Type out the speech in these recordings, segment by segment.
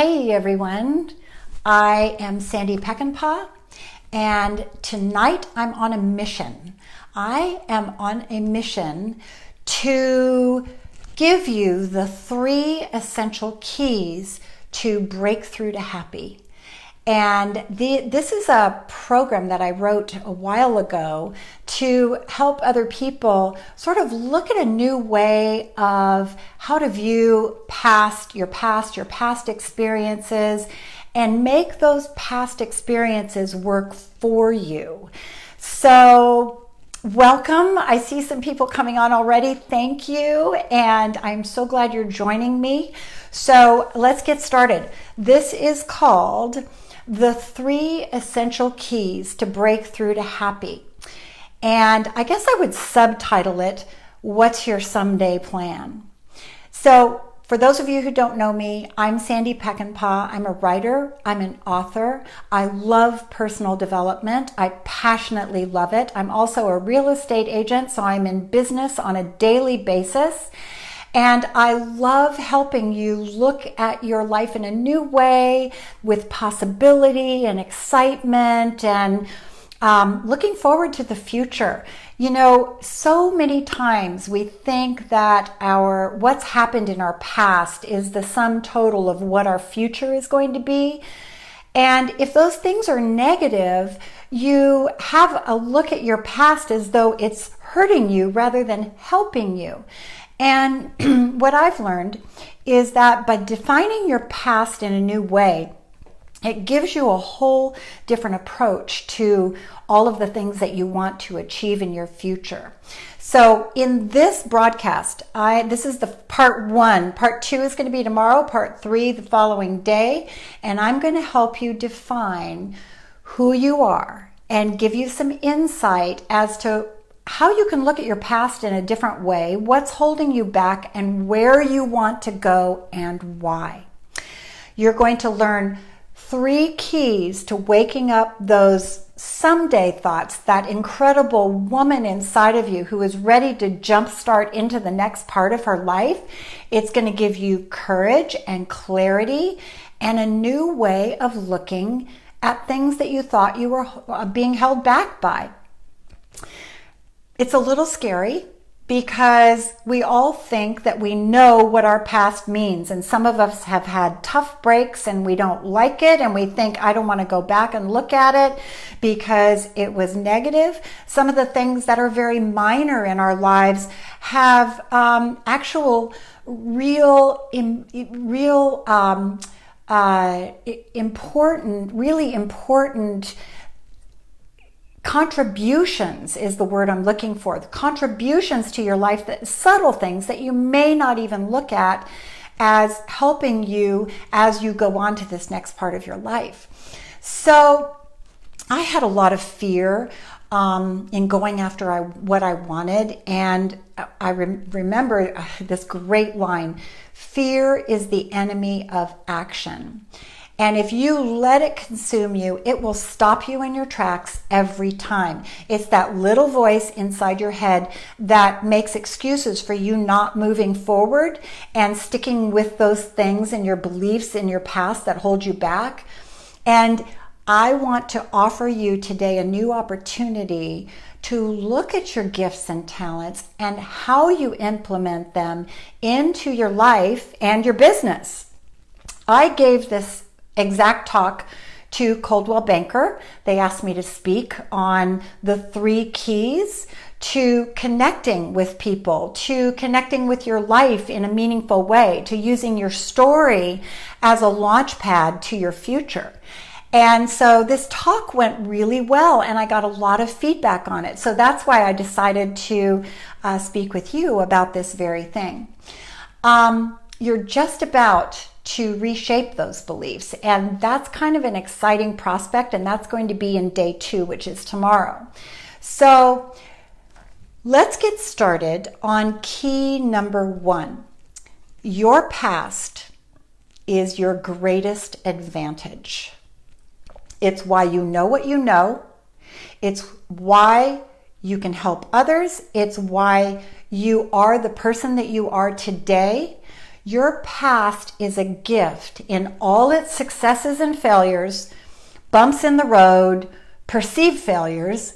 Hey everyone, I am Sandy Peckinpah, and tonight I'm on a mission. I am on a mission to give you the 3 essential keys to break through to happy. And this is a program that I wrote a while ago to help other people sort of look at a new way of how to view your past experiences, and make those past experiences work for you. So welcome. I see some people coming on already. Thank you. And I'm so glad you're joining me. So let's get started. This is called the 3 essential keys to break through to happy. And I guess I would subtitle it, What's Your Someday Plan? So for those of you who don't know me, I'm Sandy Peckinpah. I'm a writer. I'm an author. I love personal development. I passionately love it. I'm also a real estate agent, so I'm in business on a daily basis. And I love helping you look at your life in a new way with possibility and excitement and looking forward to the future. You know, so many times we think that what's happened in our past is the sum total of what our future is going to be. And if those things are negative, you have a look at your past as though it's hurting you rather than helping you. And what I've learned is that by defining your past in a new way, it gives you a whole different approach to all of the things that you want to achieve in your future. So in this broadcast, this is the part 1. Part 2 is going to be tomorrow, part 3 the following day, and I'm going to help you define who you are and give you some insight as to how you can look at your past in a different way, what's holding you back, and where you want to go and why. You're going to learn 3 keys to waking up those someday thoughts, that incredible woman inside of you who is ready to jumpstart into the next part of her life. It's going to give you courage and clarity and a new way of looking at things that you thought you were being held back by. It's a little scary because we all think that we know what our past means. And some of us have had tough breaks and we don't like it. And we think, I don't want to go back and look at it because it was negative. Some of the things that are very minor in our lives have actual really important contributions is the word I'm looking for. The contributions to your life, that subtle things that you may not even look at as helping you as you go on to this next part of your life. So I had a lot of fear in going after what I wanted. And I remember this great line, fear is the enemy of action. And if you let it consume you, it will stop you in your tracks every time. It's that little voice inside your head that makes excuses for you not moving forward and sticking with those things and your beliefs in your past that hold you back. And I want to offer you today a new opportunity to look at your gifts and talents and how you implement them into your life and your business. I gave this exact talk to Coldwell Banker. They asked me to speak on the 3 keys to connecting with people, to connecting with your life in a meaningful way, to using your story as a launch pad to your future. And so this talk went really well, and I got a lot of feedback on it. So that's why I decided to speak with you about this very thing. You're just about to reshape those beliefs. And that's kind of an exciting prospect, and that's going to be in day 2, which is tomorrow. So let's get started on key number 1. Your past is your greatest advantage. It's why you know what you know. It's why you can help others. It's why you are the person that you are today. Your past is a gift in all its successes and failures, bumps in the road, perceived failures.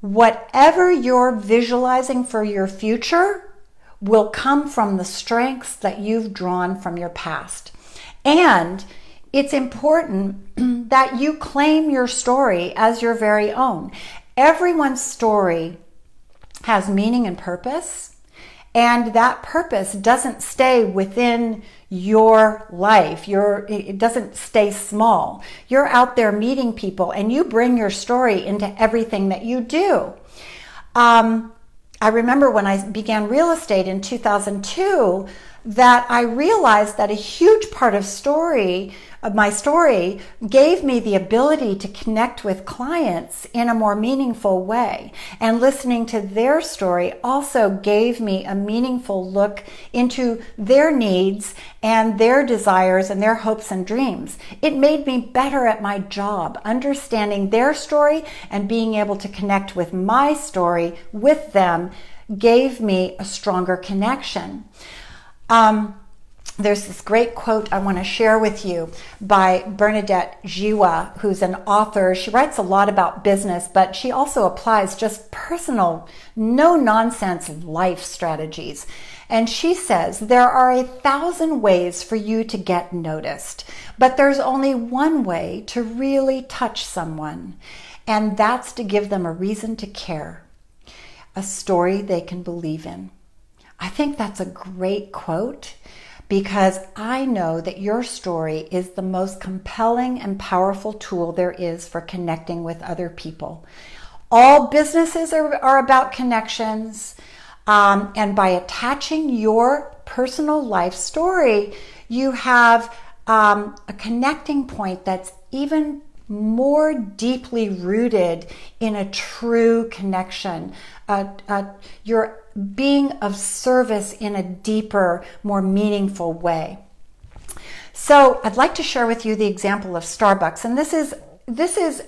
Whatever you're visualizing for your future will come from the strengths that you've drawn from your past. And it's important that you claim your story as your very own. Everyone's story has meaning and purpose, and that purpose doesn't stay within your life. It doesn't stay small. You're out there meeting people, and you bring your story into everything that you do. I remember when I began real estate in 2002 that I realized that a huge part of my story gave me the ability to connect with clients in a more meaningful way. And listening to their story also gave me a meaningful look into their needs and their desires and their hopes and dreams. It made me better at my job, understanding their story and being able to connect with my story with them gave me a stronger connection. There's this great quote I want to share with you by Bernadette Jiwa, who's an author. She writes a lot about business, but she also applies just personal, no-nonsense life strategies. And she says, there are 1,000 ways for you to get noticed, but there's only one way to really touch someone, and that's to give them a reason to care, a story they can believe in. I think that's a great quote because I know that your story is the most compelling and powerful tool there is for connecting with other people. All businesses are about connections, and by attaching your personal life story, you have a connecting point that's even more deeply rooted in a true connection. You're being of service in a deeper, more meaningful way. So I'd like to share with you the example of Starbucks. And this is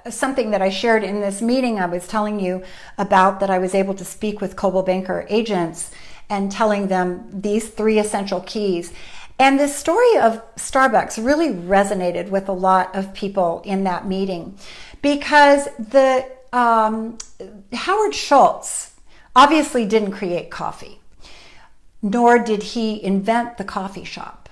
something that I shared in this meeting I was telling you about, that I was able to speak with Coldwell Banker agents and telling them these 3 essential keys. And this story of Starbucks really resonated with a lot of people in that meeting because Howard Schultz obviously didn't create coffee, nor did he invent the coffee shop.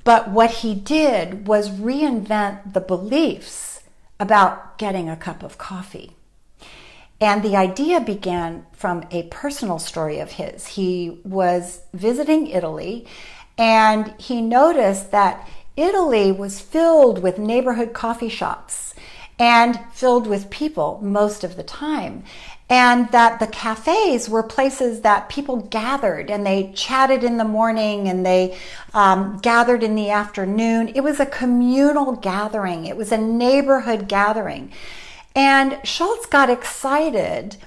But what he did was reinvent the beliefs about getting a cup of coffee. And the idea began from a personal story of his. He was visiting Italy, and he noticed that Italy was filled with neighborhood coffee shops and filled with people most of the time. And that the cafes were places that people gathered, and they chatted in the morning and they gathered in the afternoon. It was a communal gathering. It was a neighborhood gathering. And Schultz got excited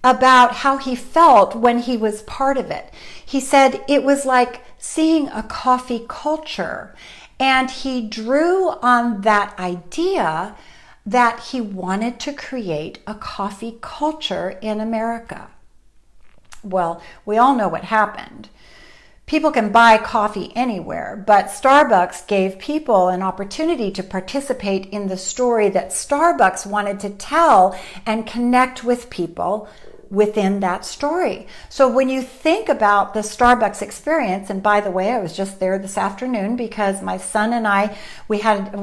about how he felt when he was part of it. He said it was like seeing a coffee culture. And he drew on that idea that he wanted to create a coffee culture in America. Well, we all know what happened. People can buy coffee anywhere, but Starbucks gave people an opportunity to participate in the story that Starbucks wanted to tell and connect with people within that story. So when you think about the Starbucks experience, and by the way, I was just there this afternoon because my son and I, we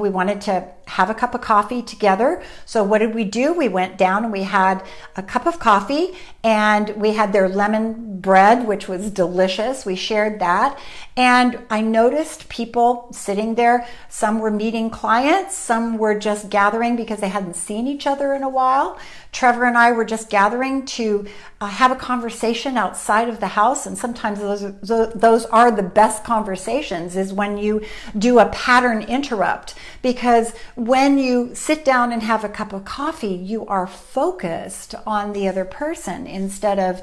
wanted to have a cup of coffee together. So what did we do? We went down and we had a cup of coffee, and we had their lemon bread, which was delicious. We shared that. And I noticed people sitting there. Some were meeting clients. Some were just gathering because they hadn't seen each other in a while. Trevor and I were just gathering to have a conversation outside of the house. And sometimes those are the best conversations, is when you do a pattern interrupt. Because when you sit down and have a cup of coffee, you are focused on the other person instead of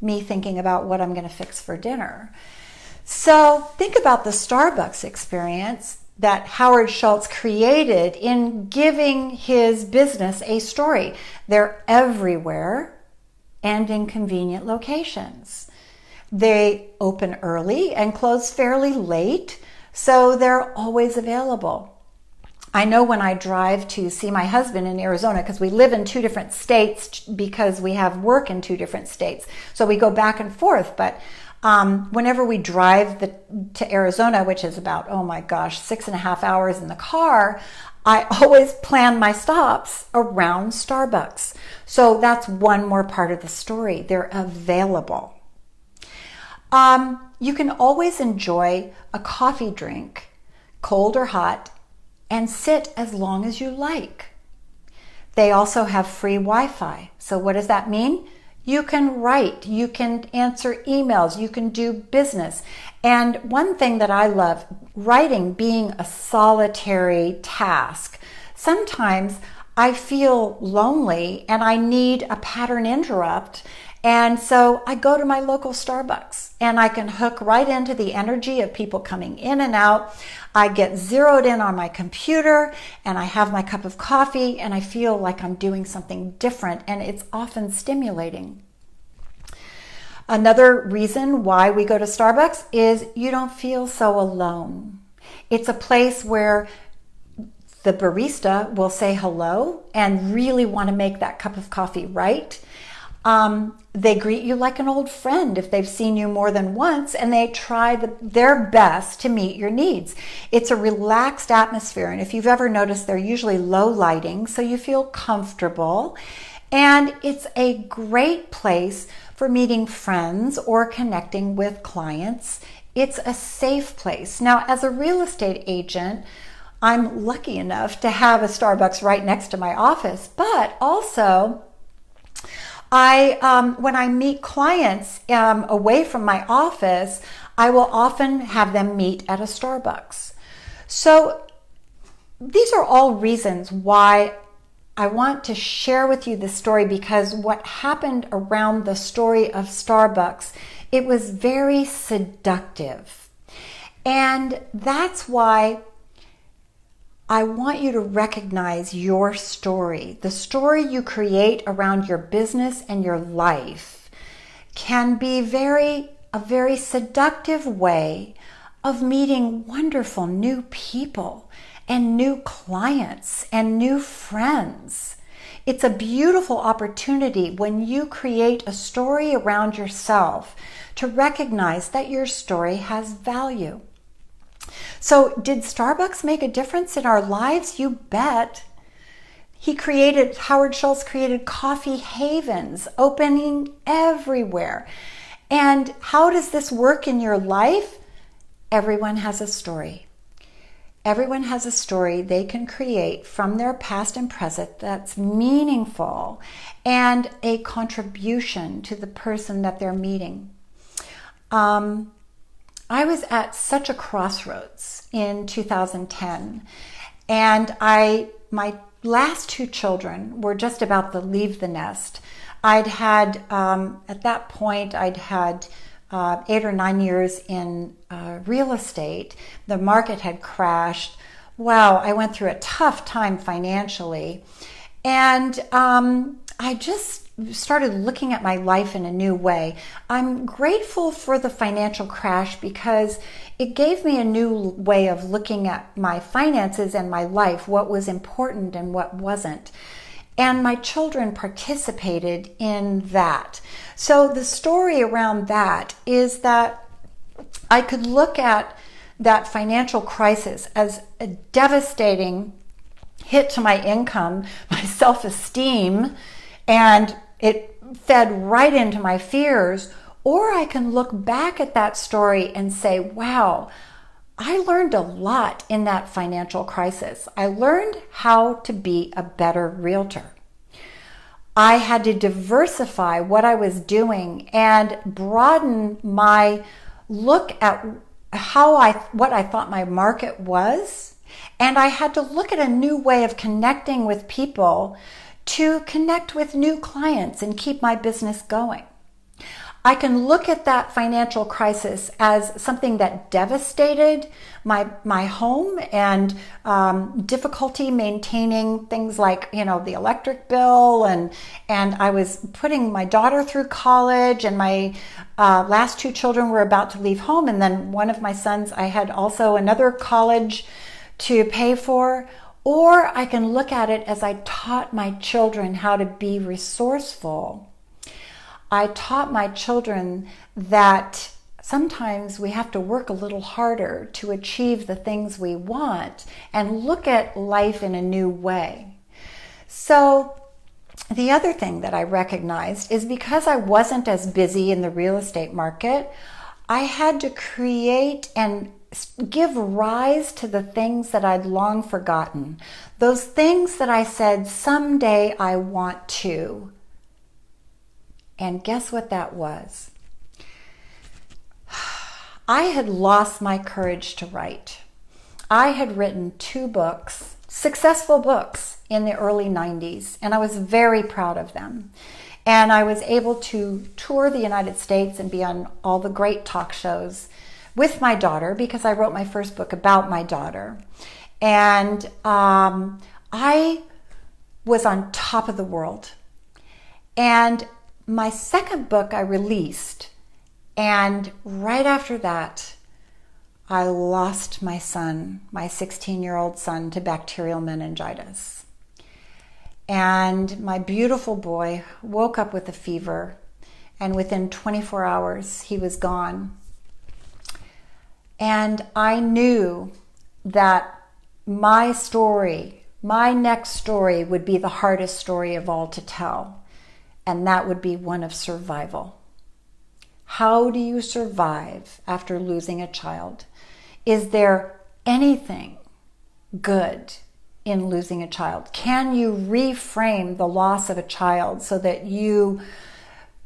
me thinking about what I'm going to fix for dinner. So think about the Starbucks experience that Howard Schultz created in giving his business a story. They're everywhere and in convenient locations. They open early and close fairly late, so they're always available. I know when I drive to see my husband in Arizona, because we live in 2 different states because we have work in 2 different states. So we go back and forth. But whenever we drive to Arizona, which is about, 6.5 hours in the car, I always plan my stops around Starbucks. So that's one more part of the story. They're available. You can always enjoy a coffee drink, cold or hot, and sit as long as you like. They also have free Wi-Fi. So what does that mean? You can write, you can answer emails, you can do business. And one thing that I love, writing being a solitary task. Sometimes I feel lonely and I need a pattern interrupt. And so I go to my local Starbucks and I can hook right into the energy of people coming in and out. I get zeroed in on my computer and I have my cup of coffee and I feel like I'm doing something different, and it's often stimulating. Another reason why we go to Starbucks is you don't feel so alone. It's a place where the barista will say hello and really want to make that cup of coffee right. They greet you like an old friend if they've seen you more than once, and they try their best to meet your needs. It's a relaxed atmosphere, and if you've ever noticed, they're usually low lighting, so you feel comfortable. And it's a great place for meeting friends or connecting with clients. It's a safe place. Now, as a real estate agent, I'm lucky enough to have a Starbucks right next to my office, but also when I meet clients away from my office, I will often have them meet at a Starbucks. So these are all reasons why I want to share with you this story, because what happened around the story of Starbucks, it was very seductive. And that's why I want you to recognize your story. The story you create around your business and your life can be a very seductive way of meeting wonderful new people and new clients and new friends. It's a beautiful opportunity when you create a story around yourself to recognize that your story has value. So did Starbucks make a difference in our lives? You bet. Howard Schultz created coffee havens opening everywhere. And how does this work in your life? Everyone has a story. Everyone has a story they can create from their past and present that's meaningful and a contribution to the person that they're meeting. I was at such a crossroads in 2010, and my last 2 children were just about to leave the nest. At that point, I'd had 8 or 9 years in real estate. The market had crashed. Wow, I went through a tough time financially. And I just started looking at my life in a new way. I'm grateful for the financial crash because it gave me a new way of looking at my finances and my life, what was important and what wasn't. And my children participated in that. So the story around that is that I could look at that financial crisis as a devastating hit to my income, my self-esteem, and it fed right into my fears. Or I can look back at that story and say, wow, I learned a lot in that financial crisis. I learned how to be a better realtor. I had to diversify what I was doing and broaden my look at what I thought my market was. And I had to look at a new way of connecting with people to connect with new clients and keep my business going. I can look at that financial crisis as something that devastated my home and difficulty maintaining things like, the electric bill, and I was putting my daughter through college, and my last two children were about to leave home, and then one of my sons, I had also another college to pay for. Or I can look at it as I taught my children how to be resourceful. I taught my children that sometimes we have to work a little harder to achieve the things we want and look at life in a new way. So the other thing that I recognized is because I wasn't as busy in the real estate market, I had to create and give rise to the things that I'd long forgotten. Those things that I said, someday I want to. And guess what that was? I had lost my courage to write. I had written 2 books, successful books, in the early 90s, and I was very proud of them. And I was able to tour the United States and be on all the great talk shows with my daughter, because I wrote my first book about my daughter. And I was on top of the world. And my second book I released, and right after that, I lost my son, my 16-year-old son, to bacterial meningitis. And my beautiful boy woke up with a fever, and within 24 hours, he was gone. And I knew that my story, my next story, would be the hardest story of all to tell. And that would be one of survival. How do you survive after losing a child? Is there anything good in losing a child? Can you reframe the loss of a child so that you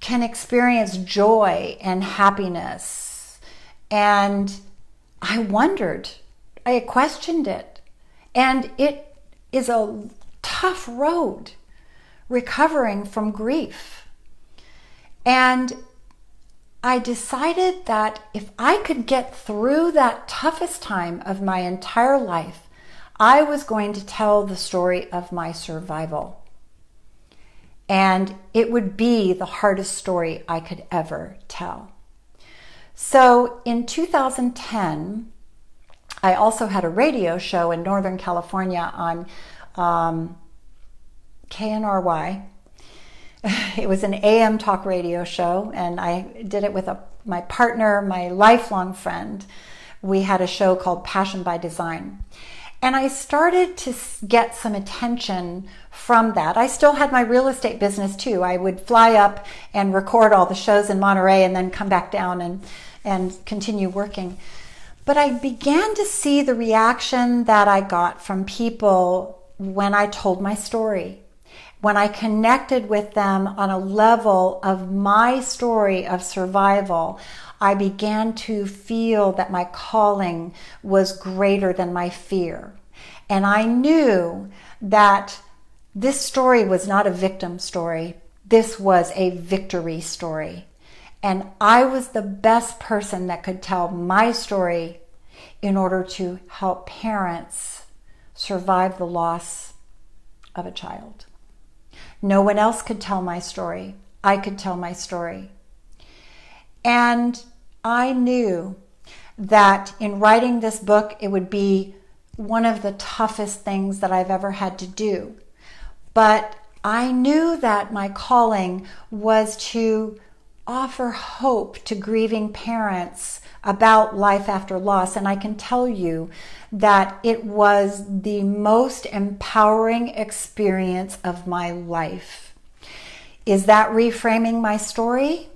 can experience joy and happiness? And I wondered, I questioned it, and it is a tough road, recovering from grief. And I decided that if I could get through that toughest time of my entire life, I was going to tell the story of my survival. And it would be the hardest story I could ever tell. So in 2010, I also had a radio show in Northern California on KNRY. It was an AM talk radio show, and I did it with my partner, my lifelong friend. We had a show called Passion by Design. And I started to get some attention from that. I still had my real estate business too. I would fly up and record all the shows in Monterey and then come back down and continue working. But I began to see the reaction that I got from people when I told my story, when I connected with them on a level of my story of survival. I began to feel that my calling was greater than my fear. And I knew that this story was not a victim story. This was a victory story. And I was the best person that could tell my story in order to help parents survive the loss of a child. No one else could tell my story. I could tell my story. And I knew that in writing this book, it would be one of the toughest things that I've ever had to do. But I knew that my calling was to offer hope to grieving parents about life after loss. And I can tell you that it was the most empowering experience of my life. Is that reframing my story?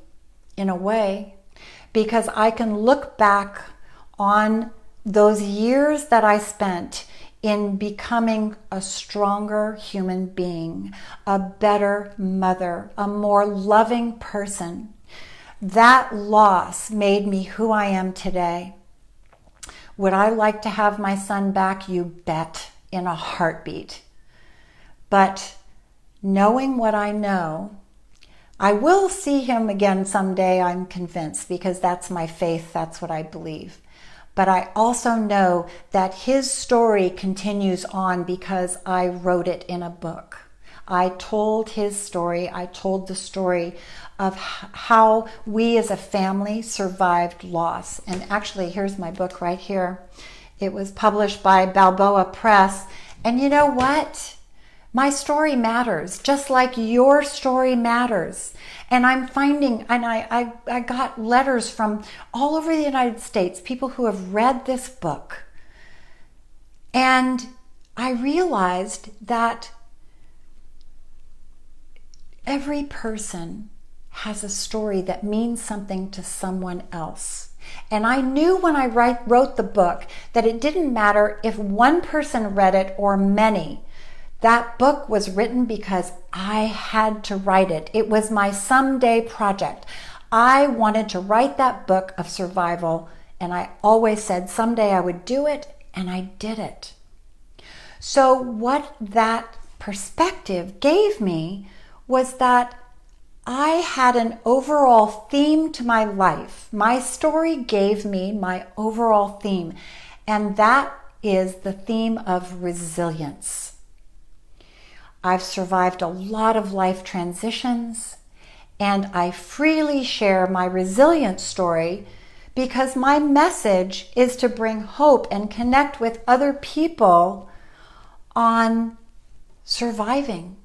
In a way, because I can look back on those years that I spent in becoming a stronger human being, a better mother, a more loving person. That loss made me who I am today. Would I like to have my son back? You bet, in a heartbeat. But knowing what I know, I will see him again someday, I'm convinced, because that's my faith, that's what I believe. But I also know that his story continues on because I wrote it in a book. I told his story. I told the story of how we as a family survived loss. And actually, here's my book right here. It was published by Balboa Press. And you know what? My story matters, just like your story matters. And I'm finding, and I got letters from all over the United States, people who have read this book. And I realized that every person has a story that means something to someone else. And I knew when I wrote the book that it didn't matter if one person read it or many. That book was written because I had to write it. It was my someday project. I wanted to write that book of survival, and I always said someday I would do it, and I did it. So what that perspective gave me was that I had an overall theme to my life. My story gave me my overall theme, and that is the theme of resilience. I've survived a lot of life transitions, and I freely share my resilience story because my message is to bring hope and connect with other people on surviving.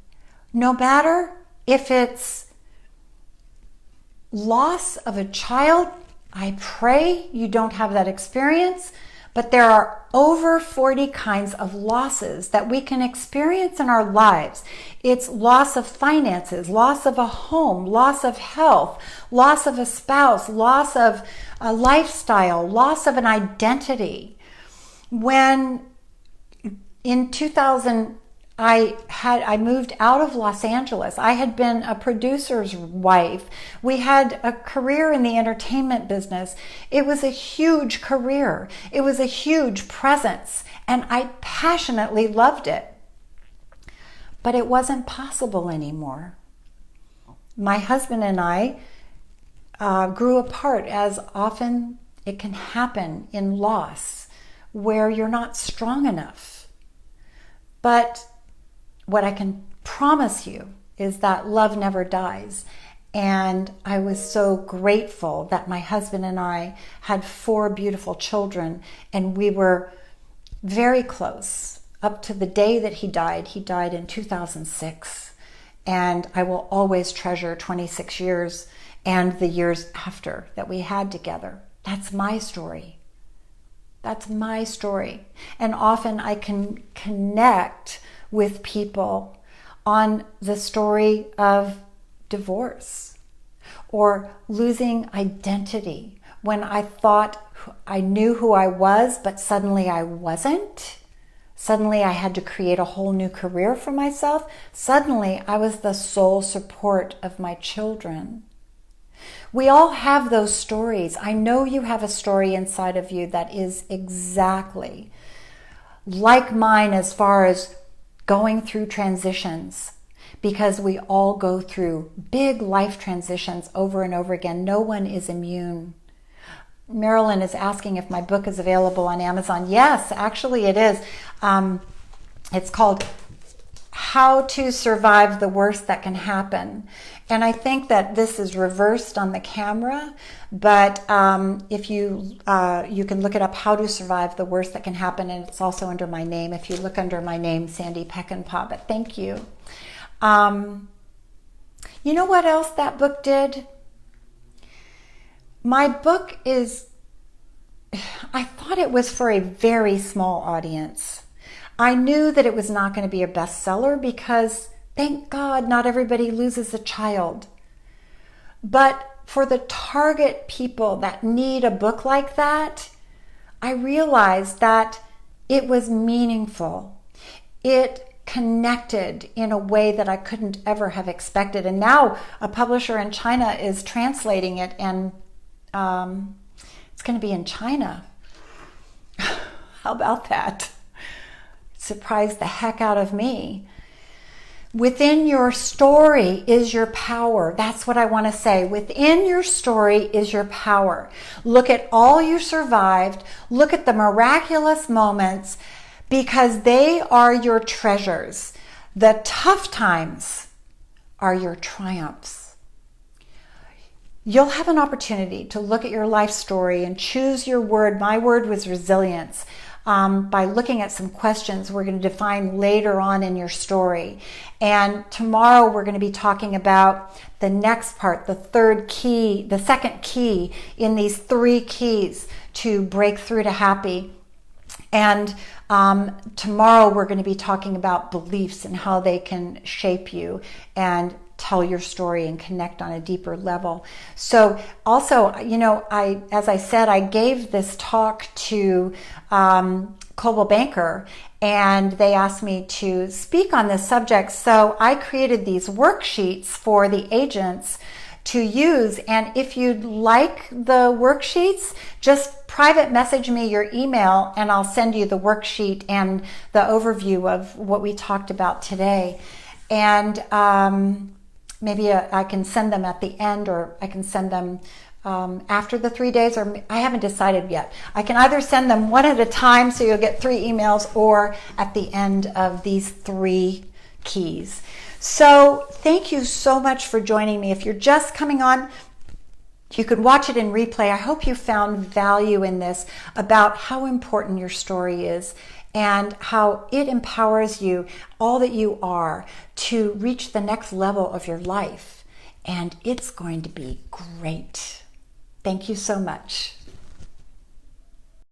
No matter if it's loss of a child, I pray you don't have that experience, but there are over 40 kinds of losses that we can experience in our lives. It's loss of finances, loss of a home, loss of health, loss of a spouse, loss of a lifestyle, loss of an identity. When in 2000, I moved out of Los Angeles. I had been a producer's wife. We had a career in the entertainment business. It was a huge career. It was a huge presence, and I passionately loved it. But it wasn't possible anymore. My husband and I grew apart, as often it can happen in loss, where you're not strong enough. But what I can promise you is that love never dies. And I was so grateful that my husband and I had 4 beautiful children, and we were very close up to the day that he died. He died in 2006. And I will always treasure 26 years and the years after that we had together. That's my story. That's my story. And often I can connect with people on the story of divorce or losing identity, when I thought I knew who I was, but suddenly I wasn't. Suddenly I had to create a whole new career for myself. Suddenly I was the sole support of my children. We all have those stories. I know you have a story inside of you that is exactly like mine as far as going through transitions, because we all go through big life transitions over and over again. No one is immune. Marilyn is asking if my book is available on Amazon. Yes, actually it is. It's called How to Survive the Worst That Can Happen. And I think that this is reversed on the camera, but if you can look it up, How to Survive the Worst That Can Happen, and it's also under my name. If you look under my name, Sandy Peckinpah, but thank you. You know what else that book did? My book is, I thought it was for a very small audience. I knew that it was not going to be a bestseller because, thank God, not everybody loses a child. But for the target people that need a book like that, I realized that it was meaningful. It connected in a way that I couldn't ever have expected. And now a publisher in China is translating it, and it's going to be in China. How about that? Surprised the heck out of me. Within your story is your power. That's what I want to say. Within your story is your power. Look at all you survived. Look at the miraculous moments, because they are your treasures. The tough times are your triumphs. You'll have an opportunity to look at your life story and choose your word. My word was resilience. By looking at some questions we're going to define later on in your story. And tomorrow we're going to be talking about the next part, the third key, the second key in these 3 keys to break through to happy. And tomorrow we're going to be talking about beliefs and how they can shape you and tell your story and connect on a deeper level. So also, as I said, I gave this talk to Coldwell Banker, and they asked me to speak on this subject. So I created these worksheets for the agents to use. And if you'd like the worksheets, just private message me your email and I'll send you the worksheet and the overview of what we talked about today. And maybe I can send them at the end, or I can send them after the 3 days, or I haven't decided yet. I can either send them one at a time so you'll get 3 emails, or at the end of these 3 keys. So thank you so much for joining me. If you're just coming on, you can watch it in replay. I hope you found value in this about how important your story is and how it empowers you, all that you are, to reach the next level of your life. And it's going to be great. Thank you so much.